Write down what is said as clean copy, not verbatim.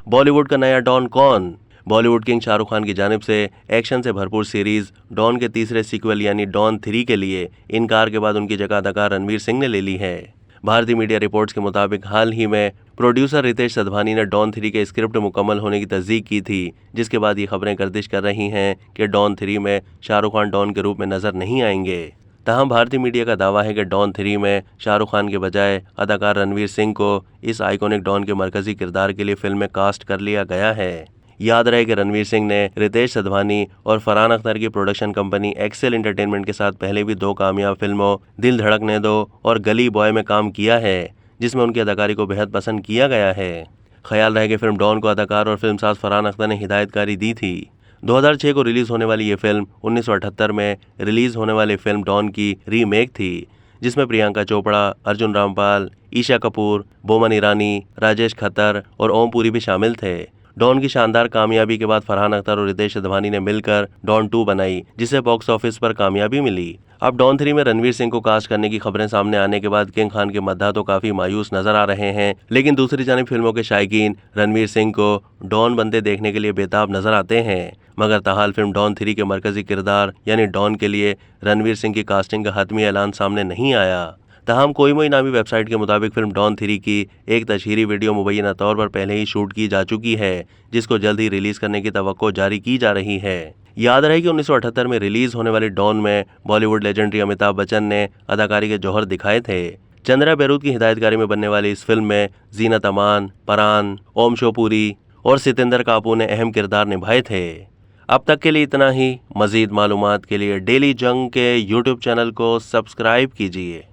बॉलीवुड का नया डॉन कौन? बॉलीवुड किंग शाहरुख खान की जानिब से एक्शन से भरपूर सीरीज डॉन के तीसरे सीक्वल यानी डॉन 3 के लिए इनकार के बाद उनकी जगह अदाकार रणवीर सिंह ने ले ली है। भारतीय मीडिया रिपोर्ट्स के मुताबिक हाल ही में प्रोड्यूसर रितेश सधवानी ने डॉन 3 के स्क्रिप्ट मुकम्मल होने की तस्दीक की थी, जिसके बाद ये खबरें गर्दिश कर रही हैं कि डॉन 3 में शाहरुख खान डॉन के रूप में नजर नहीं आएंगे। तहम भारतीय मीडिया का दावा है कि डॉन 3 में शाहरुख खान के बजाय अदाकार रणवीर सिंह को इस आइकॉनिक डॉन के मरकजी किरदार के लिए फिल्म में कास्ट कर लिया गया है। याद रहे कि रणवीर सिंह ने रितेश सधवानी और फरहान अख्तर की प्रोडक्शन कंपनी एक्सेल एंटरटेनमेंट के साथ पहले भी 2 कामयाब फिल्मों दिल धड़कने दो और गली बॉय में काम किया है, जिसमें उनकी अदाकारी को बेहद पसंद किया गया है। ख्याल रहे कि फिल्म डॉन को अदाकार और फिल्मसाज फरहान अख्तर ने हिदायतकारी दी थी। 2006 को रिलीज होने वाली ये फिल्म 1978 में रिलीज होने वाली फिल्म डॉन की रीमेक थी, जिसमें प्रियंका चोपड़ा, अर्जुन रामपाल, ईशा कपूर, बोमन ईरानी, राजेश खत्तर और ओम पुरी भी शामिल थे। डॉन की शानदार कामयाबी के बाद फरहान अख्तर और रितेश सधवानी ने मिलकर डॉन 2 बनाई, जिसे बॉक्स ऑफिस पर कामयाबी मिली। अब डॉन 3 में रणवीर सिंह को कास्ट करने की खबरें सामने आने के बाद किंग खान के मद्दाह तो काफी मायूस नजर आ रहे हैं, लेकिन दूसरी जानिब फिल्मों के शायकीन रणवीर सिंह को डॉन बनते देखने के लिए बेताब नजर आते हैं। मगर ताहाल फिल्म डॉन 3 के मरकजी किरदार यानी डॉन के लिए रणवीर सिंह की कास्टिंग का हतमी ऐलान सामने नहीं आया। तहम कोई मोई नामी वेबसाइट के मुताबिक फिल्म डॉन 3 की एक तशहीरी वीडियो मुबैना तौर पर पहले ही शूट की जा चुकी है, जिसको जल्द ही रिलीज करने की तवक्को जारी की जा रही है। याद रहे कि 1978 में रिलीज होने वाली डॉन में बॉलीवुड लेजेंडरी अमिताभ बच्चन ने अदाकारी के जौहर दिखाए थे। चंद्रा बेरूत की हिदायतकारी में बनने वाली इस फिल्म में जीनत अमान, परान, ओम शोपुरी और सितेंद्र कापू ने अहम किरदार निभाए थे। अब तक के लिए इतना ही। मजीद मालूमात के लिए डेली जंग के यूट्यूब चैनल को सब्सक्राइब कीजिए।